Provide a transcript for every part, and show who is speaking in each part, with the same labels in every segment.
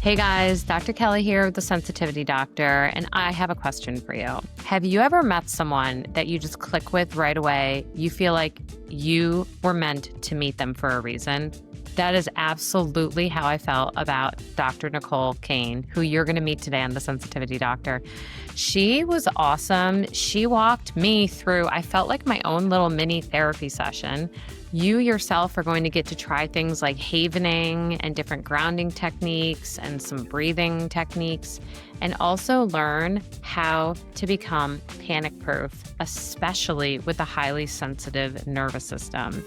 Speaker 1: Hey guys, Dr. Kelley here with the Sensitivity Doctor, and I have a question for you. Have you ever met someone that you just click with right away? You feel like you were meant to meet them for a reason? That is absolutely how I felt about Dr. Nicole Cain, who you're going to meet today on the Sensitivity Doctor. She was awesome. She walked me through, I felt like my own little mini therapy session. You yourself are going to get to try things like havening and different grounding techniques and some breathing techniques, and also learn how to become panic-proof, especially with a highly sensitive nervous system,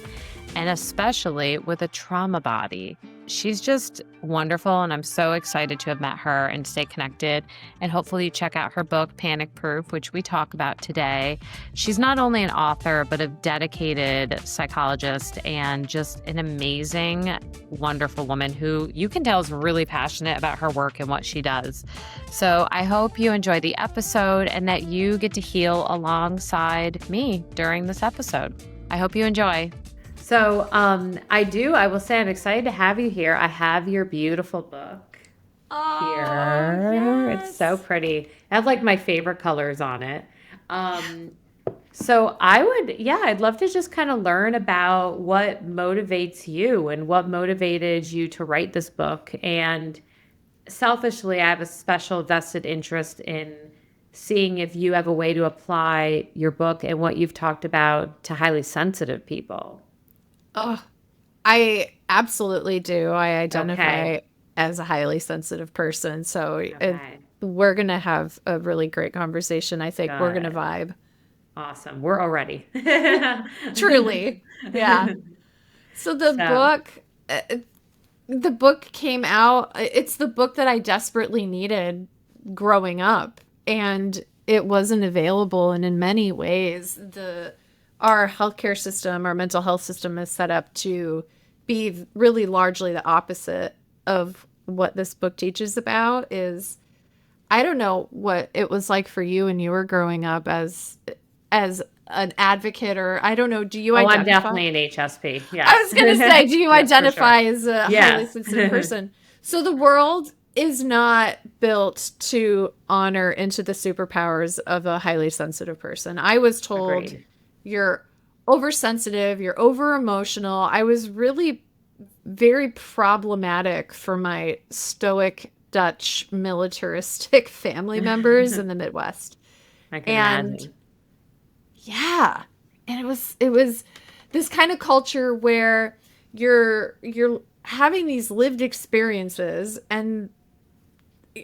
Speaker 1: and especially with a trauma body. She's just wonderful, and I'm so excited to have met her and stay connected. And hopefully you check out her book, Panic Proof, which we talk about today. She's not only an author, but a dedicated psychologist and just an amazing, wonderful woman who you can tell is really passionate about her work and what she does. So I hope you enjoy the episode and that you get to heal alongside me during this episode. I hope you enjoy. So I will say I'm excited to have you here. I have your beautiful book here.
Speaker 2: Yes.
Speaker 1: It's so pretty. I have like my favorite colors on it. So I'd love to just kind of learn about what motivates you and what motivated you to write this book. And selfishly, I have a special vested interest in seeing if you have a way to apply your book and what you've talked about to highly sensitive people.
Speaker 2: Oh, I absolutely do. I identify as a highly sensitive person. So we're going to have a really great conversation. I think we're going to vibe.
Speaker 1: Awesome. We're all ready.
Speaker 2: Truly. Yeah. So the book came out. It's the book that I desperately needed growing up, and it wasn't available. And in many ways, our healthcare system, our mental health system is set up to be really largely the opposite of what this book teaches about. I don't know what it was like for you when you were growing up as an advocate, or I don't know, do you identify?
Speaker 1: I'm definitely an HSP. Yeah.
Speaker 2: I was going to say, do you identify as a
Speaker 1: Yes.
Speaker 2: highly sensitive person? So the world is not built to honor into the superpowers of a highly sensitive person. I was told,
Speaker 1: Agreed.
Speaker 2: You're oversensitive, you're over emotional. I was really very problematic for my stoic Dutch militaristic family members in the Midwest.
Speaker 1: I can imagine.
Speaker 2: Yeah. And it was this kind of culture where you're having these lived experiences and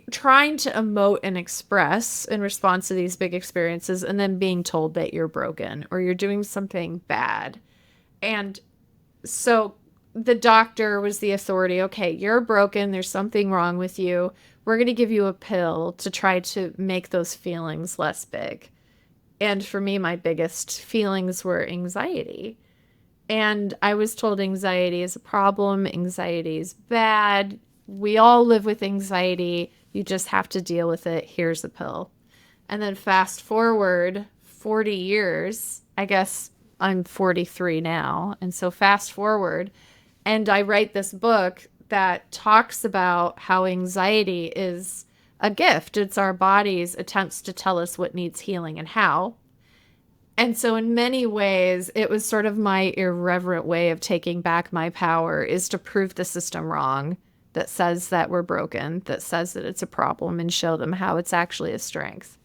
Speaker 2: trying to emote and express in response to these big experiences, and then being told that you're broken or you're doing something bad. And so the doctor was the authority. Okay, you're broken. There's something wrong with you. We're going to give you a pill to try to make those feelings less big. And for me, my biggest feelings were anxiety. And I was told anxiety is a problem. Anxiety is bad. We all live with anxiety. You just have to deal with it. Here's a pill. And then fast forward 40 years, I guess I'm 43 now. And so fast forward, and I write this book that talks about how anxiety is a gift. It's our body's attempts to tell us what needs healing and how. And so in many ways, it was sort of my irreverent way of taking back my power, is to prove the system wrong, that says that we're broken, that says that it's a problem, and show them how it's actually a strength.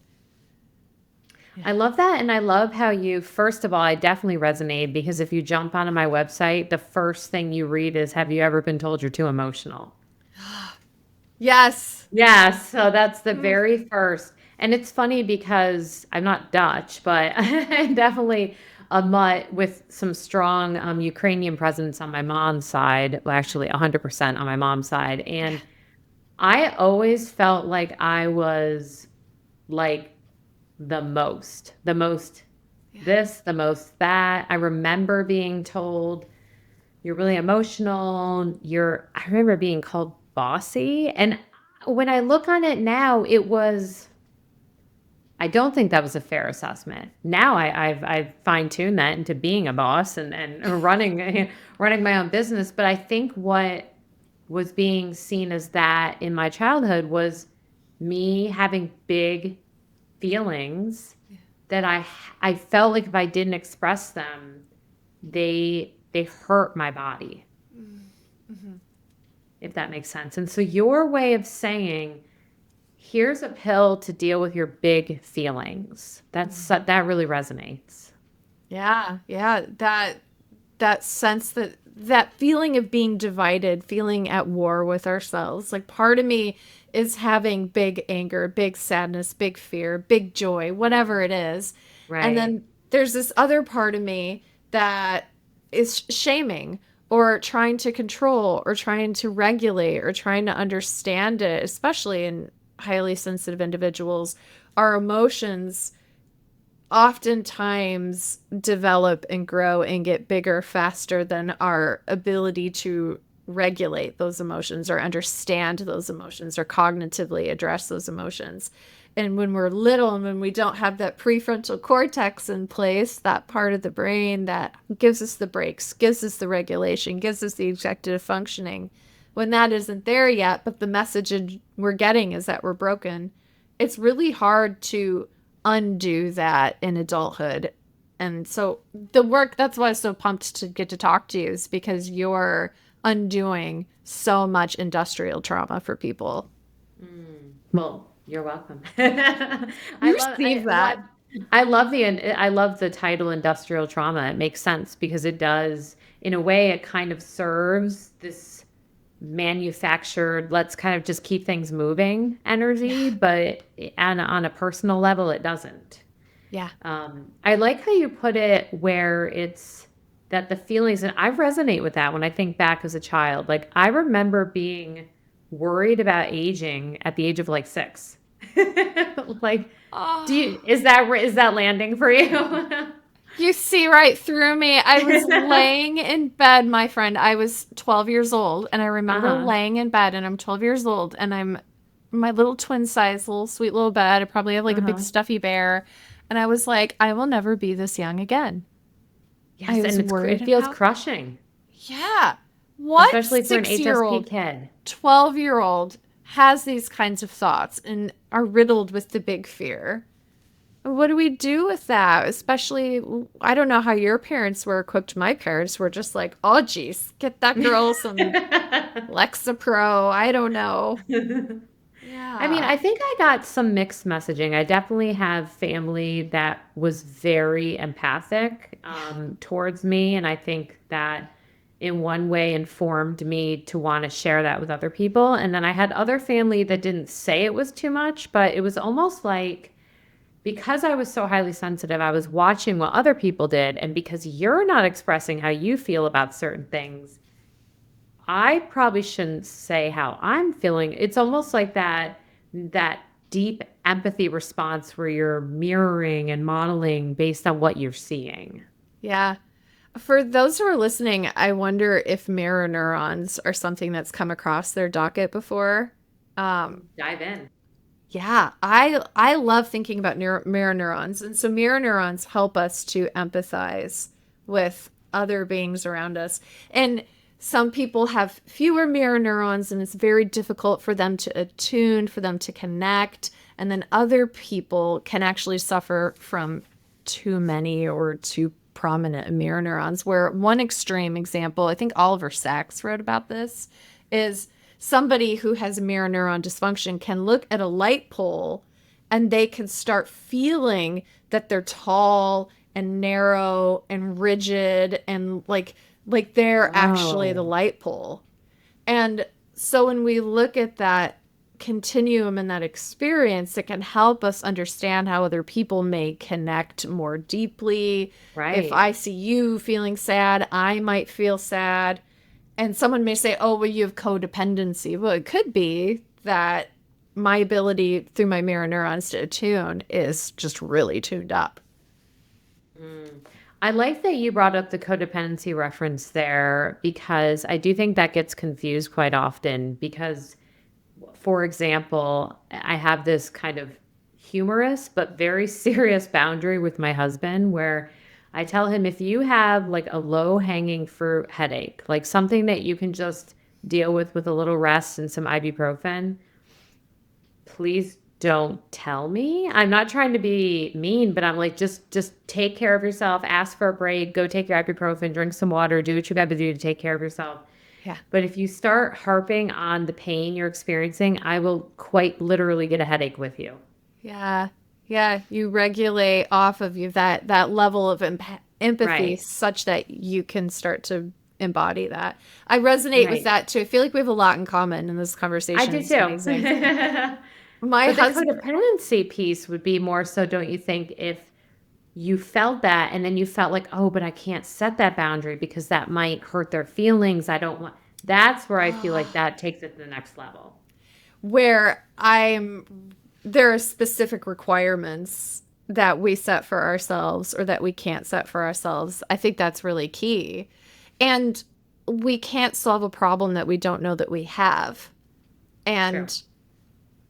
Speaker 1: I love that. And I love how first of all, I definitely resonate, because if you jump onto my website, the first thing you read is, have you ever been told you're too emotional?
Speaker 2: Yes.
Speaker 1: Yes. So that's the very first. And it's funny because I'm not Dutch, but I'm definitely a mutt with some strong Ukrainian presence on my mom's side. Well, actually 100% on my mom's side. And I always felt like I was like the most this, the most that. I remember being told, you're really emotional. I remember being called bossy. And when I look on it now, I don't think that was a fair assessment. Now I've fine-tuned that into being a boss and running my own business. But I think what was being seen as that in my childhood was me having big feelings that I felt like if I didn't express them, they hurt my body, if that makes sense. And so your way of saying, here's a pill to deal with your big feelings, that really resonates.
Speaker 2: Yeah, yeah, that sense, that feeling of being divided, feeling at war with ourselves. Like part of me is having big anger, big sadness, big fear, big joy, whatever it is. And
Speaker 1: Right.
Speaker 2: then there's this other part of me that is shaming or trying to control or trying to regulate or trying to understand it, especially in highly sensitive individuals. Our emotions oftentimes develop and grow and get bigger faster than our ability to regulate those emotions or understand those emotions or cognitively address those emotions. And when we're little and when we don't have that prefrontal cortex in place, that part of the brain that gives us the breaks, gives us the regulation, gives us the executive functioning, when that isn't there yet, but the message we're getting is that we're broken, it's really hard to undo that in adulthood. And so the work, that's why I was so pumped to get to talk to you, is because you're undoing so much industrial trauma for people.
Speaker 1: Well, you're welcome. I
Speaker 2: You
Speaker 1: love
Speaker 2: receive that.
Speaker 1: I love the title industrial trauma. It makes sense because it does, in a way, it kind of serves this manufactured, let's kind of just keep things moving energy, but on a personal level, it doesn't.
Speaker 2: Yeah.
Speaker 1: I like how you put it where it's that the feelings, and I resonate with that when I think back as a child. Like, I remember being worried about aging at the age of like 6. Like,
Speaker 2: Oh,
Speaker 1: is that landing for you?
Speaker 2: you see right through me. I was laying in bed, my friend. I was 12 years old, and I remember
Speaker 1: Uh-huh.
Speaker 2: laying in bed, and I'm 12 years old, and I'm my little twin size, little sweet little bed. I probably have like a big
Speaker 1: Uh-huh.
Speaker 2: stuffy bear. And I was like, I will never be this young again. I
Speaker 1: Yes,
Speaker 2: was
Speaker 1: and
Speaker 2: worried
Speaker 1: it feels
Speaker 2: about,
Speaker 1: crushing,
Speaker 2: yeah. What
Speaker 1: especially for an
Speaker 2: 6 year
Speaker 1: HSP
Speaker 2: old,
Speaker 1: kid.
Speaker 2: 12-year old has these kinds of thoughts and are riddled with the big fear? What do we do with that? Especially, I don't know how your parents were equipped. My parents were just like, oh, geez, get that girl some Lexapro. I don't know.
Speaker 1: I mean,
Speaker 2: Yeah.
Speaker 1: I think I got some mixed messaging. I definitely have family that was very empathic towards me. And I think that in one way informed me to want to share that with other people. And then I had other family that didn't say it was too much, but it was almost like because I was so highly sensitive, I was watching what other people did. And because you're not expressing how you feel about certain things, I probably shouldn't say how I'm feeling. It's almost like that deep empathy response where you're mirroring and modeling based on what you're seeing.
Speaker 2: Yeah. For those who are listening, I wonder if mirror neurons are something that's come across their docket before. Um,
Speaker 1: Dive in.
Speaker 2: yeah, I love thinking about mirror neurons, and so mirror neurons help us to empathize with other beings around us. And some people have fewer mirror neurons, and it's very difficult for them to attune, for them to connect. And then other people can actually suffer from too many or too prominent mirror neurons. Where one extreme example, I think Oliver Sacks wrote about this, is somebody who has mirror neuron dysfunction can look at a light pole and they can start feeling that they're tall and narrow and rigid and like they're actually the
Speaker 1: Whoa.
Speaker 2: light pole. And so when we look at that continuum and that experience, it can help us understand how other people may connect more deeply. If
Speaker 1: Right.
Speaker 2: I see you feeling sad, I might feel sad. And someone may say, oh, well, you have codependency. Well, it could be that my ability through my mirror neurons to attune is just really tuned up.
Speaker 1: I like that you brought up the codependency reference there because I do think that gets confused quite often because for example, I have this kind of humorous but very serious boundary with my husband where I tell him if you have like a low hanging fruit headache, like something that you can just deal with a little rest and some ibuprofen, please don't tell me. I'm not trying to be mean, but I'm like, just take care of yourself, ask for a break, go take your ibuprofen, drink some water, do what you got to do to take care of yourself.
Speaker 2: Yeah.
Speaker 1: But if you start harping on the pain you're experiencing, I will quite literally get a headache with you.
Speaker 2: Yeah. Yeah. You regulate off of you that level of empathy
Speaker 1: Right.
Speaker 2: such that you can start to embody that. I resonate with
Speaker 1: Right.
Speaker 2: that too. I feel like we have a lot in common in this
Speaker 1: I
Speaker 2: conversation.
Speaker 1: do
Speaker 2: It's
Speaker 1: too.
Speaker 2: amazing. My
Speaker 1: But the
Speaker 2: husband,
Speaker 1: codependency piece would be more so, don't you think, if you felt that and then you felt like, oh, but I can't set that boundary because that might hurt their feelings. I don't want, that's where I feel like that takes it to the next level.
Speaker 2: where there are specific requirements that we set for ourselves or that we can't set for ourselves. I think that's really key. And we can't solve a problem that we don't know that we have.
Speaker 1: True.
Speaker 2: And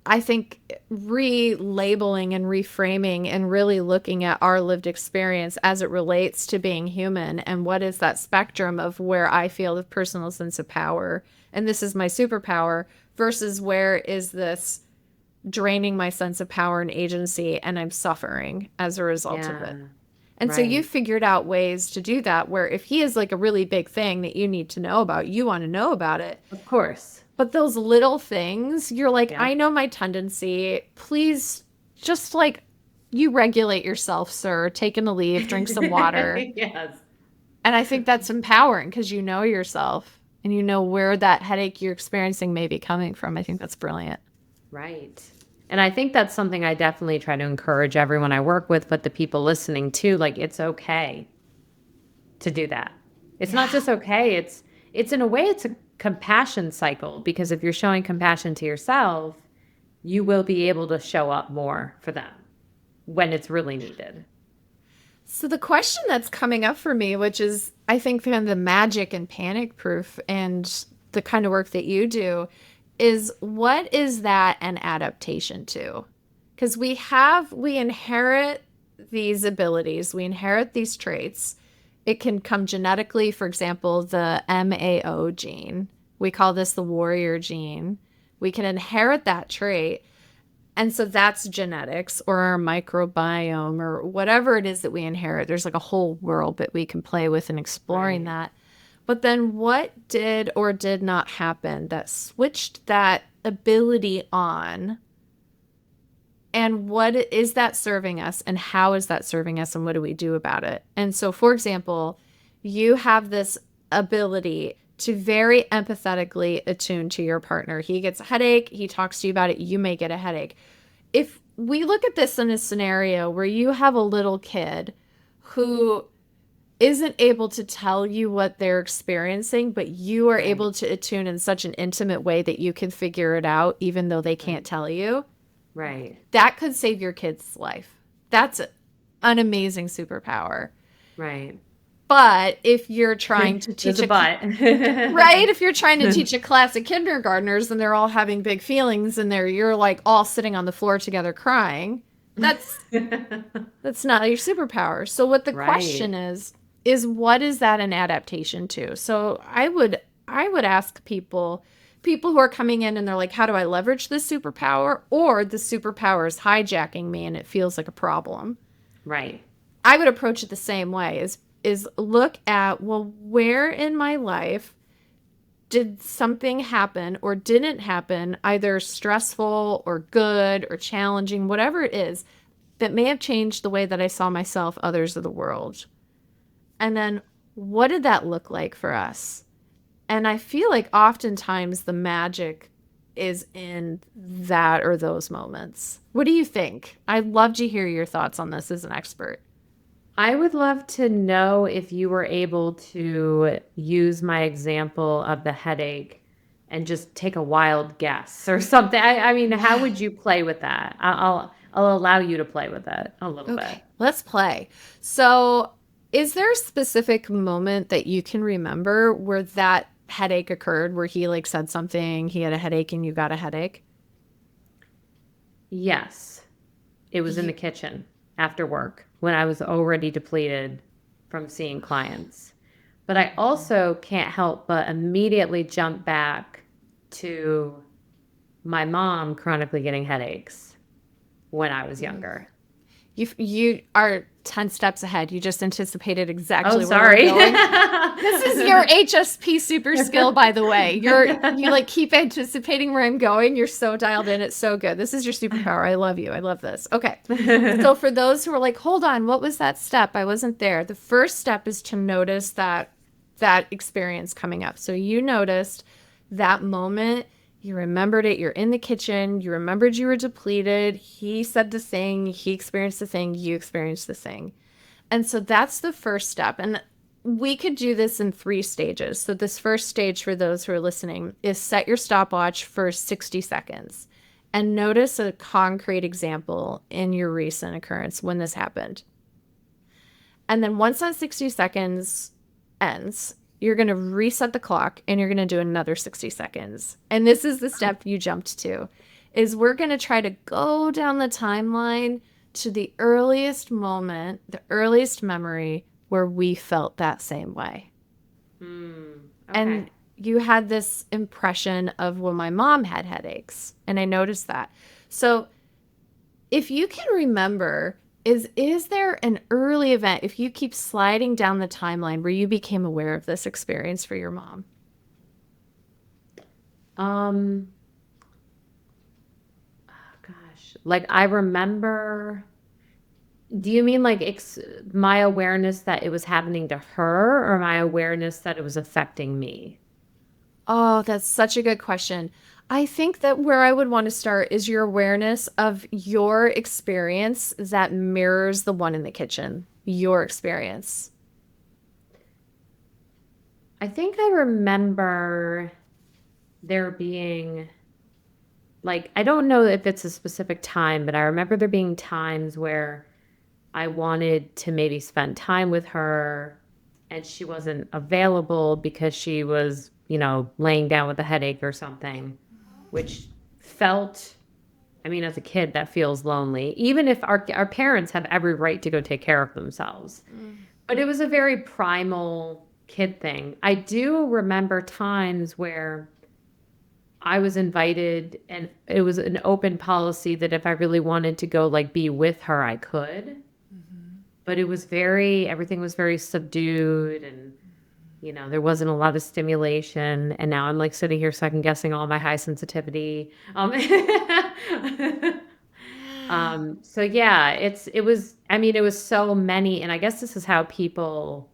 Speaker 2: I think relabeling and reframing and really looking at our lived experience as it relates to being human and what is that spectrum of where I feel the personal sense of power and this is my superpower versus where is this draining my sense of power and agency and I'm suffering as a result of
Speaker 1: Yeah.
Speaker 2: it. And so you
Speaker 1: Right.
Speaker 2: figured out ways to do that where if he is like a really big thing that you need to know about, you want to know about it.
Speaker 1: Of course.
Speaker 2: But those little things, you're like,
Speaker 1: Yeah.
Speaker 2: I know my tendency. Please just like you regulate yourself, sir. Take in a leave, drink some water.
Speaker 1: Yes.
Speaker 2: And I think that's empowering because you know yourself and you know where that headache you're experiencing may be coming from. I think that's brilliant.
Speaker 1: Right. And I think that's something I definitely try to encourage everyone I work with, but the people listening too, like it's okay to do that. It's not just okay, it's in a way it's a compassion cycle because if you're showing compassion to yourself, you will be able to show up more for them when it's really needed.
Speaker 2: So the question that's coming up for me, which is I think kind of the magic and panic proof and the kind of work that you do, is what is that an adaptation to? Because we inherit these abilities, we inherit these traits. It can come genetically, for example, the MAO gene. We call this the warrior gene. We can inherit that trait. And so that's genetics or our microbiome or whatever it is that we inherit. There's like a whole world that we can play with in exploring
Speaker 1: Right.
Speaker 2: that. But then what did or did not happen that switched that ability on? And what is that serving us? And how is that serving us? And what do we do about it? And so, for example, you have this ability to very empathetically attune to your partner. He gets a headache, he talks to you about it, you may get a headache. If we look at this in a scenario where you have a little kid who isn't able to tell you what they're experiencing, but you are
Speaker 1: Right.
Speaker 2: able to attune in such an intimate way that you can figure it out, even though they can't
Speaker 1: Right.
Speaker 2: tell you,
Speaker 1: Right.
Speaker 2: that could save your kid's life. That's an amazing superpower.
Speaker 1: Right.
Speaker 2: But if you're trying to
Speaker 1: There's
Speaker 2: teach
Speaker 1: a
Speaker 2: a
Speaker 1: but.
Speaker 2: right, if you're trying to teach a class of kindergartners and they're all having big feelings and you're like all sitting on the floor together crying, that's not your superpower. So what the question
Speaker 1: Right.
Speaker 2: is what is that an adaptation to? So I would ask people who are coming in and they're like, how do I leverage this superpower? Or the superpower is hijacking me and it feels like a problem.
Speaker 1: Right.
Speaker 2: I would approach it the same way is look at, well, where in my life did something happen or didn't happen, either stressful or good or challenging, whatever it is, that may have changed the way that I saw myself, others, of the world. And then what did that look like for us? And I feel like oftentimes the magic is in that or those moments. What do you think? I'd love to hear your thoughts on this as an expert.
Speaker 1: I would love to know if you were able to use my example of the headache and just take a wild guess or something. I mean, how
Speaker 2: Yeah.
Speaker 1: would you play with that? I'll allow you to play with it a little bit.
Speaker 2: Okay, let's play. So, is there a specific moment that you can remember where that headache occurred, where he like said something, he had a headache and you got a headache?
Speaker 1: Yes, it was in the
Speaker 2: You,
Speaker 1: kitchen after work when I was already depleted from seeing clients. But I also can't help but immediately jump back to my mom chronically getting headaches when I was younger.
Speaker 2: You are 10 steps ahead. You just anticipated
Speaker 1: Oh,
Speaker 2: exactly where
Speaker 1: sorry.
Speaker 2: we're going. This is your HSP super skill, by the way. You like keep anticipating where I'm going. You're so dialed in. It's so good. This is your superpower. I love you. I love this. Okay. So for those who are like, hold on, what was that step? I wasn't there. The first step is to notice that experience coming up. So you noticed that moment. You remembered it. You're in the kitchen. You remembered you were depleted. He said the thing. He experienced the thing. You experienced the thing. And so that's the first step. And we could do this in 3 stages. So this first stage for those who are listening is set your stopwatch for 60 seconds and notice a concrete example in your recent occurrence when this happened. And then once that 60 seconds ends, you're going to reset the clock and you're going to do another 60 seconds. And this is the step you jumped to, is we're going to try to go down the timeline to the earliest moment, the earliest memory where we felt that same way.
Speaker 1: Okay.
Speaker 2: And you had this impression of when my mom had headaches, and I noticed that. So if you can remember, is there an early event, if you keep sliding down the timeline, where you became aware of this experience for your mom?
Speaker 1: Gosh, like I remember. Do you mean like my awareness that it was happening to her, or my awareness that it was affecting me?
Speaker 2: Oh, that's such a good question. I think that where I would want to start is your awareness of your experience that mirrors the one in the kitchen, your experience.
Speaker 1: I think I remember there being, like, I don't know if it's a specific time, but I remember there being times where I wanted to maybe spend time with her and she wasn't available because she was, laying down with a headache or something, which felt, I mean, as a kid, that feels lonely, even if our parents have every right to go take care of themselves. But it was a very primal kid thing. I do remember times where I was invited and it was an open policy that if I really wanted to go like be with her, I could. But it was everything was very subdued and, there wasn't a lot of stimulation. And now I'm like sitting here second guessing all my high sensitivity. So yeah, it was so many. And I guess this is how people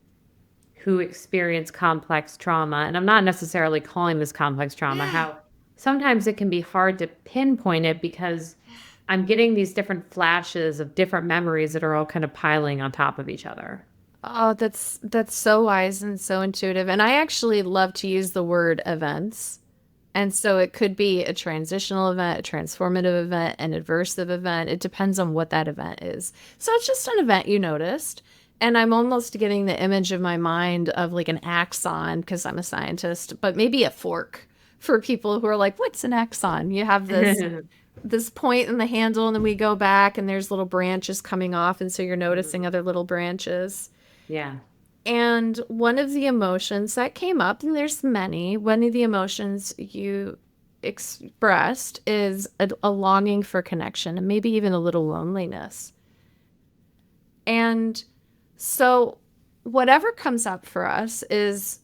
Speaker 1: who experience complex trauma, and I'm not necessarily calling this complex trauma, how sometimes it can be hard to pinpoint it because I'm getting these different flashes of different memories that are all kind of piling on top of each other.
Speaker 2: Oh, that's so wise and so intuitive. And I actually love to use the word events. And so it could be a transitional event, a transformative event, an aversive event. It depends on what that event is. So it's just an event you noticed. And I'm almost getting the image of my mind of like an axon because I'm a scientist, but maybe a fork for people who are like, what's an axon? You have this point in the handle and then we go back and there's little branches coming off. And so you're noticing other little branches.
Speaker 1: Yeah.
Speaker 2: And one of the emotions that came up, and there's many, one of the emotions you expressed is a longing for connection and maybe even a little loneliness. And so whatever comes up for us is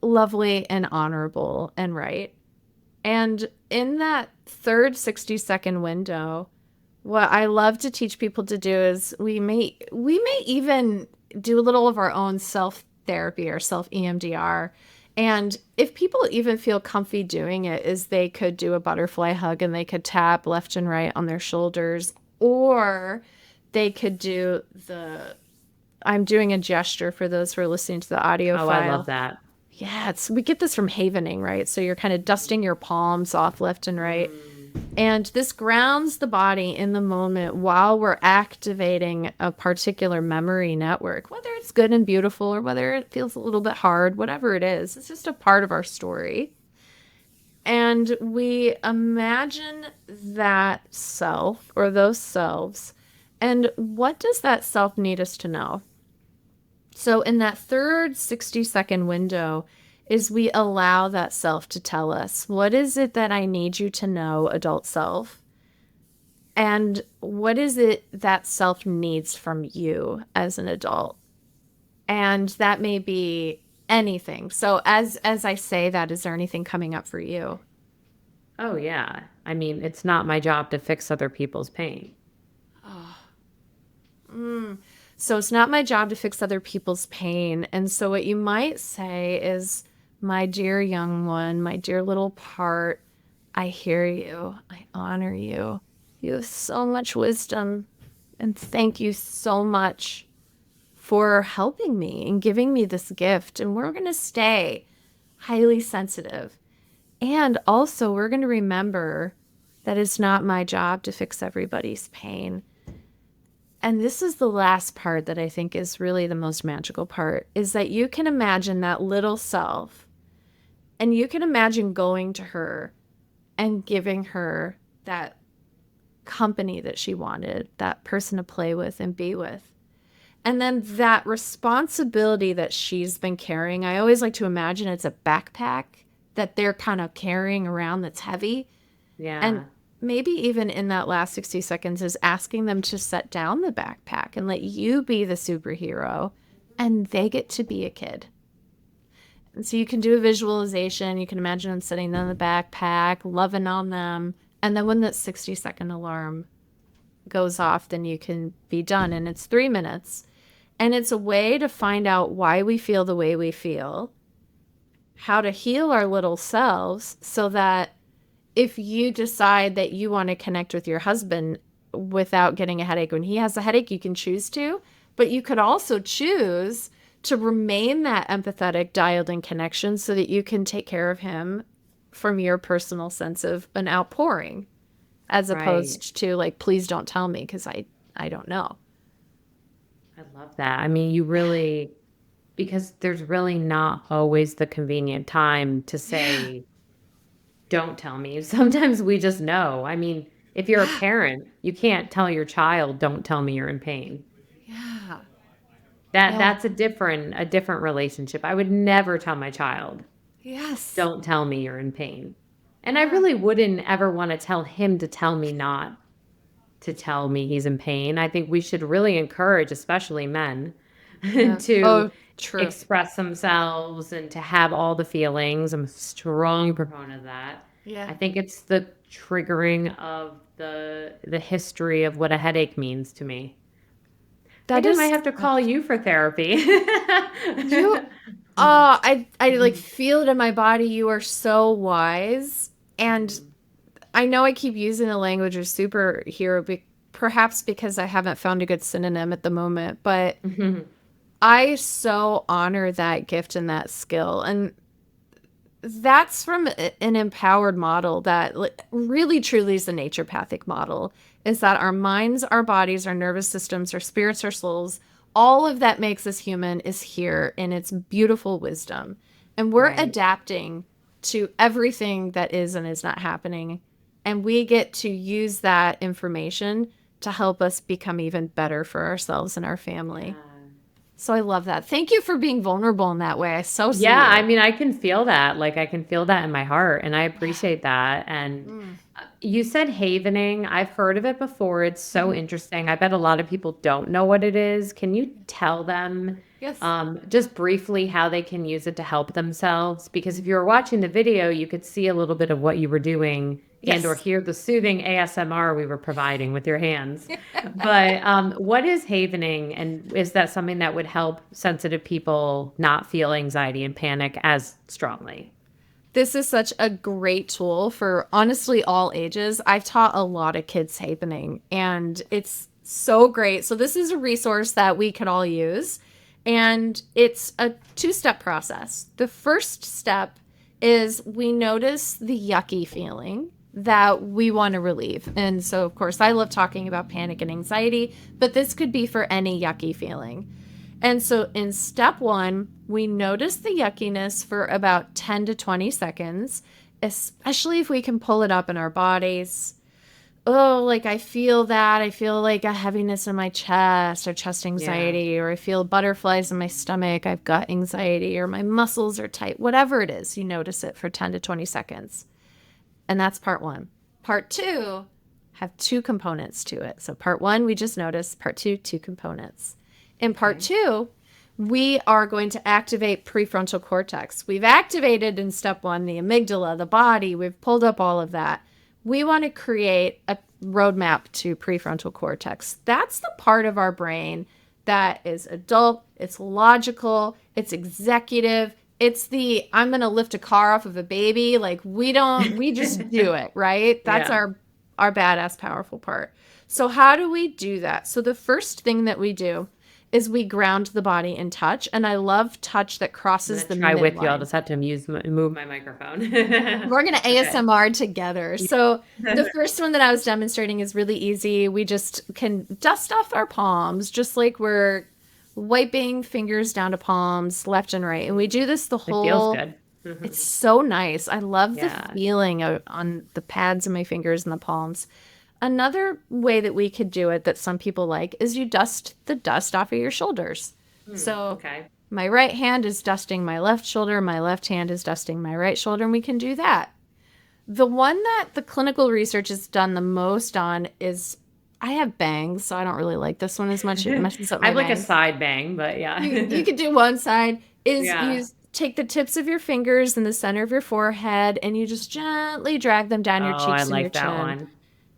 Speaker 2: lovely and honorable and right. And in that third 60-second window, what I love to teach people to do is we may even do a little of our own self-therapy or self-EMDR. And if people even feel comfy doing it, is they could do a butterfly hug and they could tap left and right on their shoulders, or they could do I'm doing a gesture for those who are listening to the audio file.
Speaker 1: I love that.
Speaker 2: Yeah, we get this from havening, right? So you're kind of dusting your palms off left and right. And this grounds the body in the moment while we're activating a particular memory network, whether it's good and beautiful or whether it feels a little bit hard, whatever it is. It's just a part of our story. And we imagine that self or those selves. And what does that self need us to know? So in that third 60-second window is we allow that self to tell us, what is it that I need you to know, adult self? And what is it that self needs from you as an adult? And that may be anything. So as I say that, is there anything coming up for you?
Speaker 1: Oh, yeah. I mean, it's not my job to fix other people's pain.
Speaker 2: So it's not my job to fix other people's pain. And so what you might say is, my dear young one, my dear little part, I hear you. I honor you. You have so much wisdom. And thank you so much for helping me and giving me this gift. And we're going to stay highly sensitive. And also, we're going to remember that it's not my job to fix everybody's pain. And this is the last part that I think is really the most magical part, is that you can imagine that little self, and you can imagine going to her and giving her that company that she wanted, that person to play with and be with. And then that responsibility that she's been carrying, I always like to imagine it's a backpack that they're kind of carrying around that's heavy.
Speaker 1: Yeah.
Speaker 2: And maybe even in that last 60 seconds is asking them to set down the backpack and let you be the superhero, and they get to be a kid. And so you can do a visualization. You can imagine them sitting on the backpack, loving on them. And then when that 60-second alarm goes off, then you can be done. And it's 3 minutes. And it's a way to find out why we feel the way we feel, how to heal our little selves, so that if you decide that you want to connect with your husband without getting a headache when he has a headache, you can choose to. But you could also choose to remain that empathetic, dialed-in connection so that you can take care of him from your personal sense of an outpouring, as opposed to like, please don't tell me because I don't know.
Speaker 1: I love that. I mean, you really, because there's really not always the convenient time to say, don't tell me. Sometimes we just know. I mean, if you're a parent, you can't tell your child, don't tell me you're in pain.
Speaker 2: Yeah.
Speaker 1: That's a different relationship. I would never tell my child,
Speaker 2: Yes.
Speaker 1: don't tell me you're in pain. And I really wouldn't ever want to tell him to tell me not to tell me he's in pain. I think we should really encourage, especially men, to
Speaker 2: True.
Speaker 1: express themselves and to have all the feelings. I'm a strong proponent of that.
Speaker 2: Yeah.
Speaker 1: I think it's the triggering of the history of what a headache means to me. Maybe I might have to call you for therapy.
Speaker 2: I like feel it in my body. You are so wise. And I know I keep using the language of superhero, perhaps because I haven't found a good synonym at the moment, but I so honor that gift and that skill. And that's from an empowered model that really truly is the naturopathic model, is that our minds, our bodies, our nervous systems, our spirits, our souls, all of that makes us human is here in its beautiful wisdom. And we're adapting to everything that is and is not happening. And we get to use that information to help us become even better for ourselves and our family. So I love that. Thank you for being vulnerable in that way. I so see
Speaker 1: Yeah,
Speaker 2: you.
Speaker 1: I mean, I can feel that. Like, I can feel that in my heart, and I appreciate that. And you said havening. I've heard of it before. It's so interesting. I bet a lot of people don't know what it is. Can you tell them
Speaker 2: Yes.
Speaker 1: just briefly how they can use it to help themselves? Because if you were watching the video, you could see a little bit of what you were doing and or hear the soothing ASMR we were providing with your hands. But what is havening, and is that something that would help sensitive people not feel anxiety and panic as strongly?
Speaker 2: This is such a great tool for honestly all ages. I've taught a lot of kids havening, and it's so great. So this is a resource that we can all use, and it's a 2-step process. The first step is we notice the yucky feeling that we want to relieve. And so, of course, I love talking about panic and anxiety, but this could be for any yucky feeling. And so in step 1, we notice the yuckiness for about 10 to 20 seconds, especially if we can pull it up in our bodies. oh, like I feel that. I feel like a heaviness in my chest or chest
Speaker 1: Yeah.
Speaker 2: anxiety, or I feel butterflies in my stomach. I've got anxiety or my muscles are tight. Whatever it is, you notice it for 10 to 20 seconds. And that's part one. Part two have two components to it. So part one, we just noticed. Part two, two components. In part
Speaker 1: Okay.
Speaker 2: two, we are going to activate prefrontal cortex. We've activated in step one the amygdala, the body. We've pulled up all of that. We want to create a roadmap to prefrontal cortex. That's the part of our brain that is adult, it's logical, it's executive, it's the I'm going to lift a car off of a baby. Like we just do it, right? That's
Speaker 1: Yeah.
Speaker 2: our badass powerful part. So how do we do that? So the first thing that we do is we ground the body in touch, and I love touch that
Speaker 1: I'm
Speaker 2: crosses
Speaker 1: gonna
Speaker 2: the
Speaker 1: try with you. I'll
Speaker 2: midline.
Speaker 1: just have to move my microphone.
Speaker 2: We're going to
Speaker 1: Okay.
Speaker 2: ASMR together.
Speaker 1: Yeah.
Speaker 2: So the first one that I was demonstrating is really easy. We just can dust off our palms, just like we're wiping fingers down to palms, left and right. And we do this the
Speaker 1: It feels
Speaker 2: whole,
Speaker 1: good.
Speaker 2: it's so nice. I love the
Speaker 1: Yeah.
Speaker 2: feeling on the pads of my fingers and the palms. Another way that we could do it that some people like is you dust the dust off of your shoulders. So
Speaker 1: Okay.
Speaker 2: my right hand is dusting my left shoulder, my left hand is dusting my right shoulder, and we can do that. The one that the clinical research has done the most on is I have bangs, so I don't really like this one as much. It messes up
Speaker 1: I
Speaker 2: my
Speaker 1: have like a
Speaker 2: bangs.
Speaker 1: side bang, but
Speaker 2: You
Speaker 1: yeah.
Speaker 2: could do one side is
Speaker 1: Yeah.
Speaker 2: you take the tips of your fingers in the center of your forehead and you just gently drag them down your
Speaker 1: Oh, I
Speaker 2: cheeks and your
Speaker 1: like that
Speaker 2: chin.
Speaker 1: one.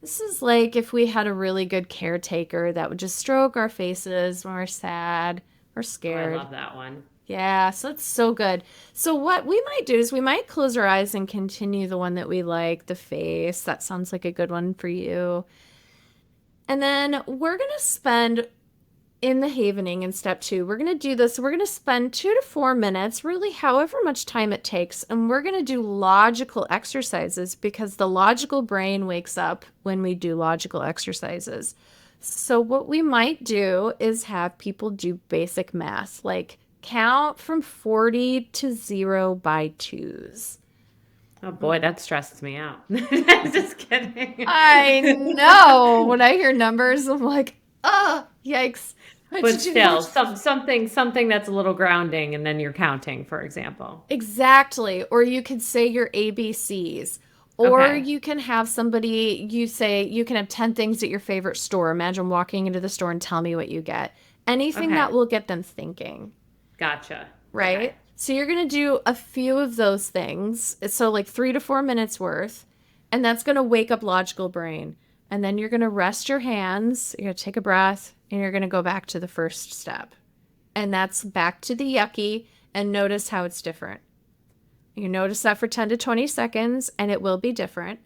Speaker 2: This is like if we had a really good caretaker that would just stroke our faces when we're sad or
Speaker 1: Oh, I
Speaker 2: scared.
Speaker 1: love that one.
Speaker 2: Yeah, so it's so good. So what we might do is we might close our eyes and continue the one that we like, the face. That sounds like a good one for you. And then we're going to spend in the havening in step two, we're going to do this. We're going to spend 2 to 4 minutes, really however much time it takes. And we're going to do logical exercises because the logical brain wakes up when we do logical exercises. So what we might do is have people do basic math, like count from 40 to 0 by twos.
Speaker 1: Oh boy, that stresses me out. Just kidding.
Speaker 2: I know. When I hear numbers, I'm like, oh, yikes. I
Speaker 1: But
Speaker 2: should do
Speaker 1: still,
Speaker 2: that.
Speaker 1: something that's a little grounding, and then you're counting, for example.
Speaker 2: Exactly. Or you could say your ABCs. Or
Speaker 1: Okay.
Speaker 2: you can have somebody, you say, you can have 10 things at your favorite store. Imagine walking into the store and tell me what you get. Anything that
Speaker 1: Okay.
Speaker 2: will get them thinking,
Speaker 1: Gotcha. Okay.
Speaker 2: right? So you're going to do a few of those things. So like 3 to 4 minutes worth. And that's going to wake up logical brain. And then you're going to rest your hands. You're going to take a breath and you're going to go back to the first step. And that's back to the yucky and notice how it's different. You notice that for 10 to 20 seconds and it will be different.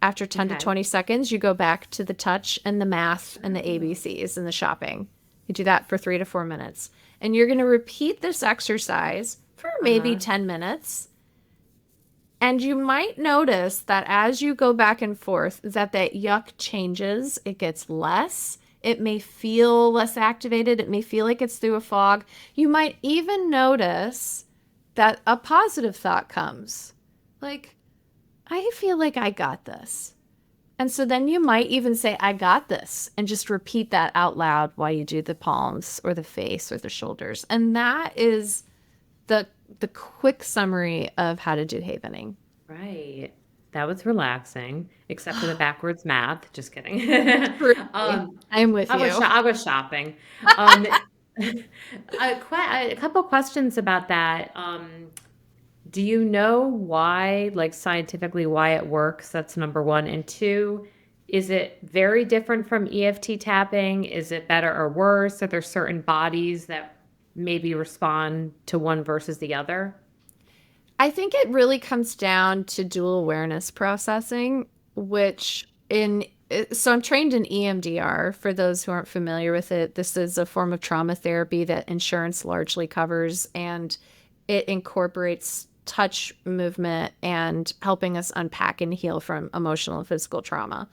Speaker 2: After 10 to
Speaker 1: Okay.
Speaker 2: 20 seconds, you go back to the touch and the math and the ABCs and the shopping. You do that for 3 to 4 minutes. And you're going to repeat this exercise for maybe
Speaker 1: Uh-huh.
Speaker 2: 10 minutes. And you might notice that as you go back and forth, that yuck changes. It gets less. It may feel less activated. It may feel like it's through a fog. You might even notice that a positive thought comes. Like, I feel like I got this. And so then you might even say, I got this, and just repeat that out loud while you do the palms or the face or the shoulders. And that is the quick summary of how to do havening.
Speaker 1: Right. That was relaxing, except for the backwards math. Just kidding.
Speaker 2: Truly.
Speaker 1: um,
Speaker 2: I'm with you.
Speaker 1: I was shopping. Um, a couple questions about that. Do you know why, like scientifically, why it works? That's number one. And two, is it very different from EFT tapping? Is it better or worse? Are there certain bodies that maybe respond to one versus the other?
Speaker 2: I think it really comes down to dual awareness processing, which so I'm trained in EMDR. For those who aren't familiar with it, this is a form of trauma therapy that insurance largely covers, and it incorporates touch, movement, and helping us unpack and heal from emotional and physical trauma.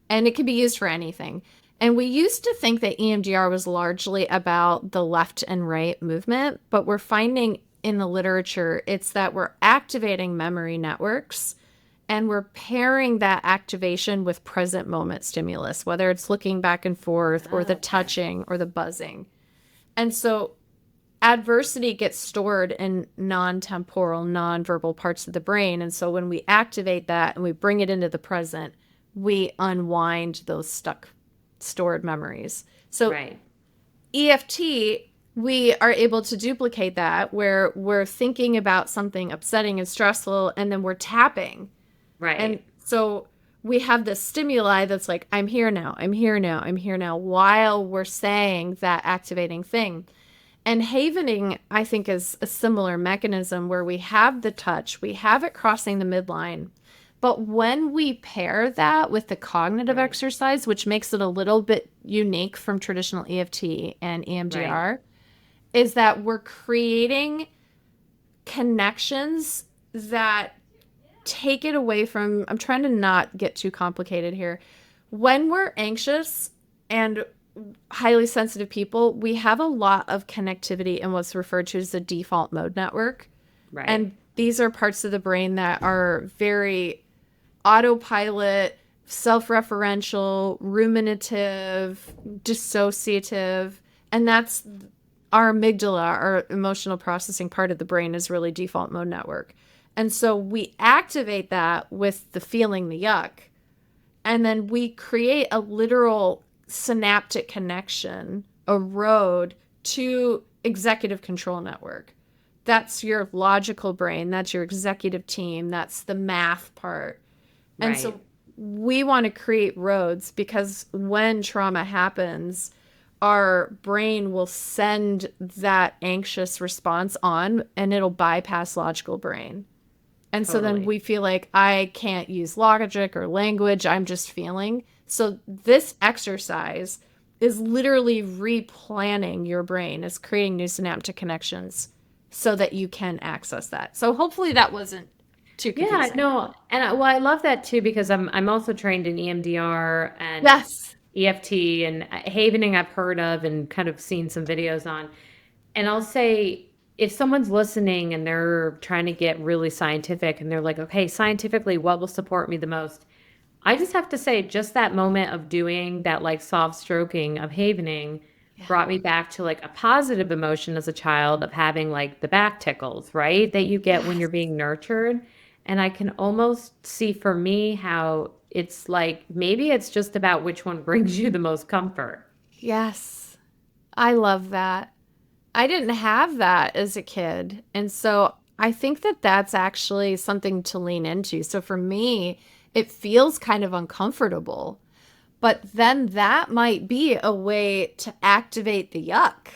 Speaker 2: And it can be used for anything. And we used to think that EMDR was largely about the left and right movement, but we're finding in the literature it's that we're activating memory networks and we're pairing that activation with present moment stimulus, whether it's looking back and forth or the
Speaker 1: Okay.
Speaker 2: touching or the buzzing. And so adversity gets stored in non-temporal, non-verbal parts of the brain. And so when we activate that and we bring it into the present, we unwind those stuck stored memories. So
Speaker 1: Right.
Speaker 2: EFT, we are able to duplicate that where we're thinking about something upsetting and stressful, and then we're tapping. And
Speaker 1: Right.
Speaker 2: so we have this stimuli that's like, I'm here now, I'm here now, I'm here now, while we're saying that activating thing. And havening, I think, is a similar mechanism where we have the touch, we have it crossing the midline. But when we pair that with the cognitive
Speaker 1: Right.
Speaker 2: exercise, which makes it a little bit unique from traditional EFT and
Speaker 1: Right.
Speaker 2: EMDR, is that we're creating connections that take it away from, I'm trying to not get too complicated here. When we're anxious and highly sensitive people, we have a lot of connectivity in what's referred to as the default mode network.
Speaker 1: Right.
Speaker 2: And these are parts of the brain that are very autopilot, self referential, ruminative, dissociative. And that's our amygdala, our emotional processing part of the brain, is really default mode network. And so we activate that with the feeling the yuck. And then we create a literal synaptic connection, a road to executive control network. That's your logical brain. That's your executive team. That's the math part. And
Speaker 1: Right.
Speaker 2: so we want to create roads because when trauma happens, our brain will send that anxious response on and it'll bypass logical brain. And so then
Speaker 1: Totally.
Speaker 2: we feel like I can't use logic or language. I'm just feeling. So this exercise is literally replanning your brain, is creating new synaptic connections so that you can access that. So hopefully that wasn't too
Speaker 1: Yeah,
Speaker 2: confusing.
Speaker 1: no, and I love that too because I'm also trained in EMDR and
Speaker 2: Yes.
Speaker 1: EFT and Havening I've heard of and kind of seen some videos on. And I'll say if someone's listening and they're trying to get really scientific and they're like, okay, scientifically, what will support me the most? I just have to say, just that moment of doing that like soft stroking of havening
Speaker 2: Yeah.
Speaker 1: brought me back to like a positive emotion as a child of having like the back tickles, right? That you get when
Speaker 2: Yes.
Speaker 1: you're being nurtured. And I can almost see for me how it's like maybe it's just about which one brings you the most comfort.
Speaker 2: Yes. I love that. I didn't have that as a kid. And so I think that that's actually something to lean into. So for me, it feels kind of uncomfortable, but then that might be a way to activate the yuck.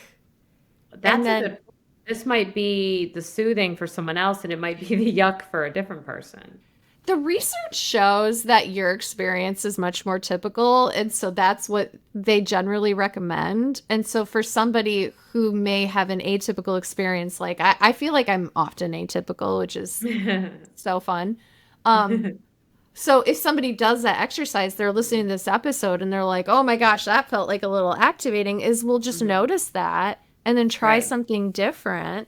Speaker 2: And
Speaker 1: That's a
Speaker 2: then
Speaker 1: good this might be the soothing for someone else and it might be the yuck for a different person.
Speaker 2: the research shows that your experience is much more typical. And so that's what they generally recommend. And so for somebody who may have an atypical experience, like I feel like I'm often atypical, which is so fun. Um, so if somebody does that exercise, they're listening to this episode and they're like, oh my gosh, that felt like a little activating, is we'll just
Speaker 1: Mhm.
Speaker 2: notice that and then try
Speaker 1: Right.
Speaker 2: something different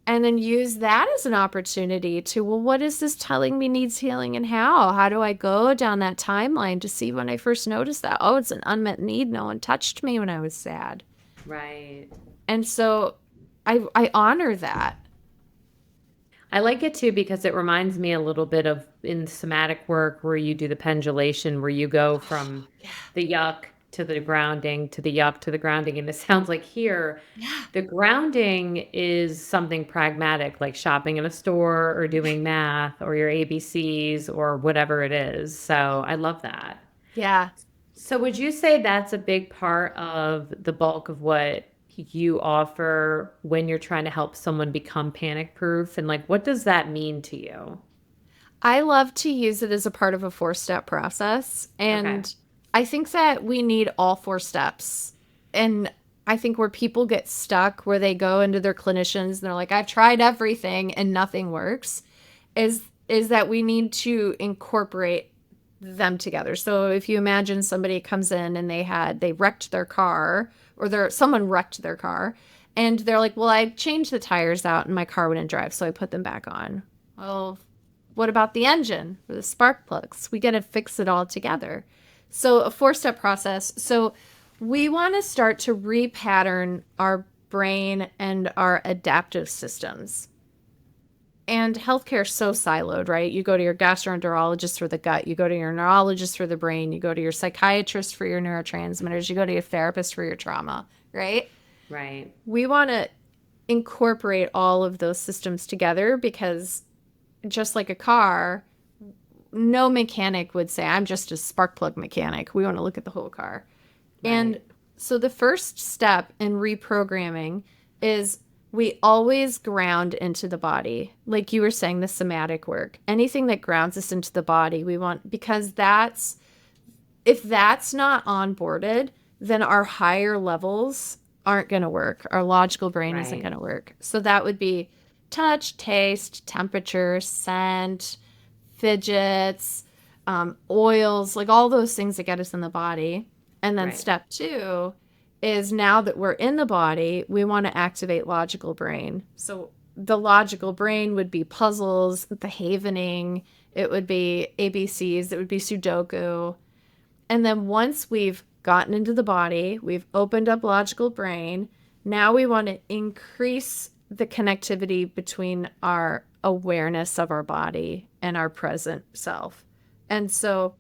Speaker 2: and then use that as an opportunity to, well, what is this telling me needs healing and how? How do I go down that timeline to see when I first noticed that? Oh, it's an unmet need. No one touched me when I was sad.
Speaker 1: Right.
Speaker 2: And so I honor that.
Speaker 1: I like it too because it reminds me a little bit of in somatic work where you do the pendulation, where you go from
Speaker 2: Yeah.
Speaker 1: the yuck to the grounding to the yuck to the grounding. And it sounds like here,
Speaker 2: Yeah.
Speaker 1: the grounding is something pragmatic, like shopping in a store or doing math or your ABCs or whatever it is. So I love that.
Speaker 2: Yeah.
Speaker 1: So would you say that's a big part of the bulk of what you offer when you're trying to help someone become panic proof? And like, what does that mean to you?
Speaker 2: I love to use it as a part of a 4-step process.
Speaker 1: Okay.
Speaker 2: And I think that we need all 4 steps. And I think where people get stuck, where they go into their clinicians and they're like, I've tried everything and nothing works, is that we need to incorporate them together. So if you imagine somebody comes in and they wrecked their car or someone wrecked their car and they're like, well, I changed the tires out and my car wouldn't drive, so I put them back on. Well, What about the engine or the spark plugs? We got to fix it all together. So a 4-step process. So we want to start to repattern our brain and our adaptive systems. And healthcare is so siloed, right? You go to your gastroenterologist for the gut, you go to your neurologist for the brain, you go to your psychiatrist for your neurotransmitters, you go to your therapist for your trauma, right?
Speaker 1: Right.
Speaker 2: We want to incorporate all of those systems together because just like a car, no mechanic would say, I'm just a spark plug mechanic. We want to look at the whole car. Right. And so the first step in reprogramming is we always ground into the body. Like you were saying, the somatic work, anything that grounds us into the body, we want, because if that's not onboarded, then our higher levels aren't going to work. Our logical brain isn't going to work. So that would be touch, taste, temperature, scent, fidgets, oils, like all those things that get us in the body. And then step 2 is now that we're in the body, we want to activate logical brain. So the logical brain would be puzzles, the havening, it would be ABCs, it would be Sudoku. And then once we've gotten into the body, we've opened up logical brain, now we want to increase the connectivity between our awareness of our body and our present self. And so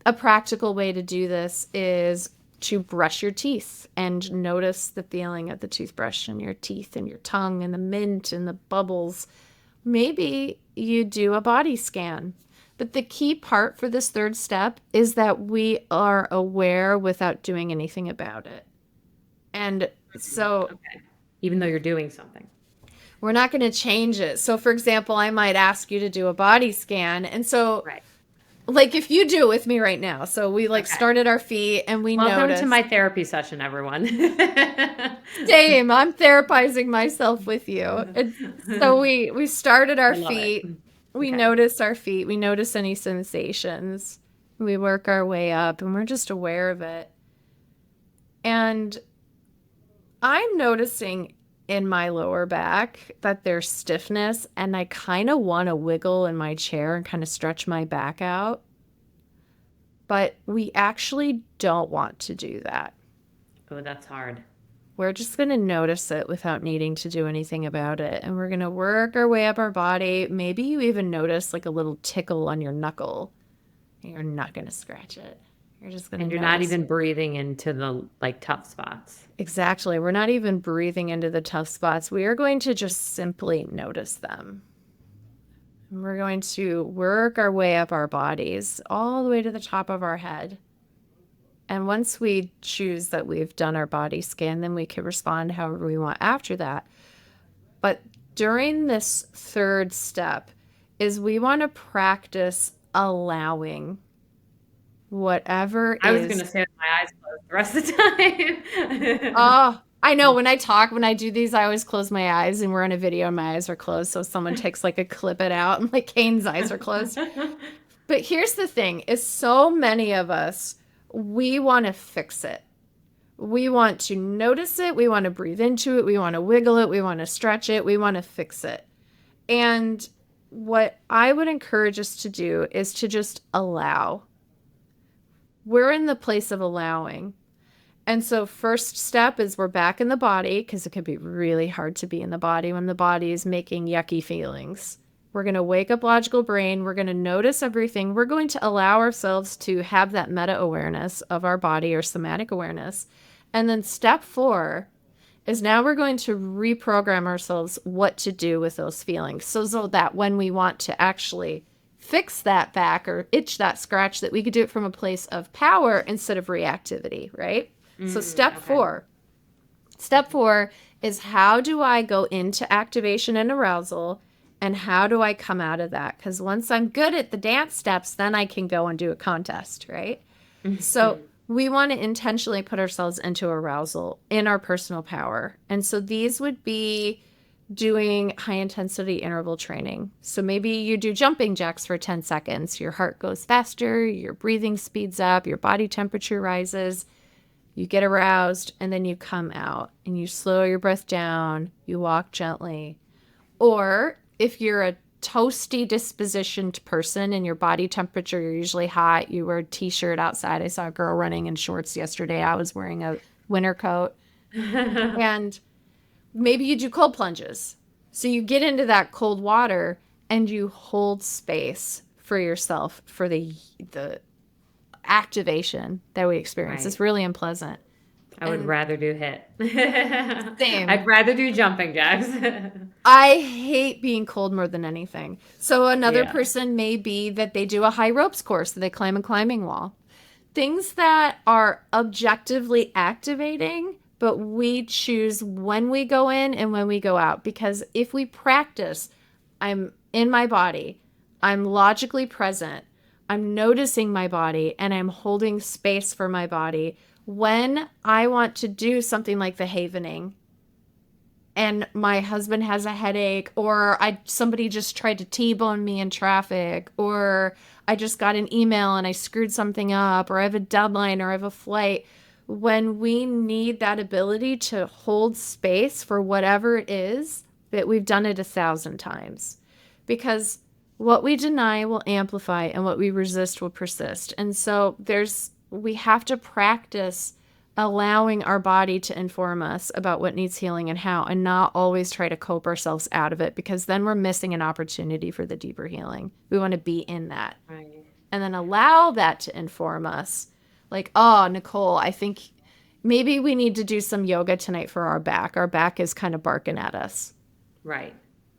Speaker 2: a practical way to do this is to brush your teeth and notice the feeling of the toothbrush in your teeth and your tongue and the mint and the bubbles. Maybe you do a body scan. But the key part for this 3rd step is that we are aware without doing anything about it. And so
Speaker 1: even though you're doing something,
Speaker 2: we're not going to change it. So for example, I might ask you to do a body scan. And so like if you do it with me right now. So we started our feet and we noticed.
Speaker 1: Welcome to my therapy session, everyone.
Speaker 2: Same. I'm therapizing myself with you. And so we started our feet. We notice our feet. We notice any sensations. We work our way up and we're just aware of it. And I'm noticing in my lower back that there's stiffness and I kind of want to wiggle in my chair and kind of stretch my back out. But we actually don't want to do that.
Speaker 1: Oh, that's hard.
Speaker 2: We're just going to notice it without needing to do anything about it. And we're going to work our way up our body. Maybe you even notice like a little tickle on your knuckle. You're not going to scratch it. You're just going to.
Speaker 1: And you're not even breathing into the tough spots.
Speaker 2: Exactly. We're not even breathing into the tough spots. We are going to just simply notice them. And we're going to work our way up our bodies all the way to the top of our head. And once we choose that we've done our body scan, then we can respond however we want after that. But during this 3rd step is we want to practice allowing whatever
Speaker 1: I was going to say with my eyes closed the rest of the time.
Speaker 2: Oh, I know. When I do these, I always close my eyes and we're on a video and my eyes are closed. So someone takes a clip it out and Cain's eyes are closed. But here's the thing is so many of us, we want to fix it. We want to notice it. We want to breathe into it. We want to wiggle it. We want to stretch it. We want to fix it. And what I would encourage us to do is to just allow. We're in the place of allowing. And so first step is we're back in the body because it can be really hard to be in the body when the body is making yucky feelings. We're going to wake up logical brain. We're going to notice everything. We're going to allow ourselves to have that meta-awareness of our body or somatic awareness. And then step 4 is now we're going to reprogram ourselves what to do with those feelings. So that when we want to actually fix that back or itch that scratch, that we could do it from a place of power instead of reactivity, right? So step 4. Step 4 is how do I go into activation and arousal and how do I come out of that? Because once I'm good at the dance steps, then I can go and do a contest, right? So we want to intentionally put ourselves into arousal in our personal power. And so these would be doing high intensity interval training. So maybe you do jumping jacks for 10 seconds. Your heart goes faster, your breathing speeds up, your body temperature rises, you get aroused, and then you come out and you slow your breath down, you walk gently. Or if you're a toasty dispositioned person and your body temperature, you're usually hot. You wear a t-shirt outside. I saw a girl running in shorts yesterday. I was wearing a winter coat. And maybe you do cold plunges. So you get into that cold water and you hold space for yourself for the activation that we experience.
Speaker 1: Right.
Speaker 2: It's really unpleasant.
Speaker 1: I would rather do HIIT.
Speaker 2: Same.
Speaker 1: I'd rather do jumping jacks.
Speaker 2: I hate being cold more than anything. So another
Speaker 1: Yeah.
Speaker 2: person may be that they do a high ropes course, so they climb a climbing wall. Things that are objectively activating, but we choose when we go in and when we go out. Because if we practice, I'm in my body, I'm logically present, I'm noticing my body, and I'm holding space for my body. When I want to do something like the havening, and my husband has a headache, or somebody just tried to T-bone me in traffic, or I just got an email and I screwed something up, or I have a deadline, or I have a flight. When we need that ability to hold space for whatever it is, that we've done it 1,000 times. Because what we deny will amplify and what we resist will persist. And so we have to practice allowing our body to inform us about what needs healing and how, and not always try to cope ourselves out of it, because then we're missing an opportunity for the deeper healing. We want to be in that.
Speaker 1: Right.
Speaker 2: And then allow that to inform us. Like, oh, Nicole, I think maybe we need to do some yoga tonight for our back. Our back is kind of barking at us.
Speaker 1: Right.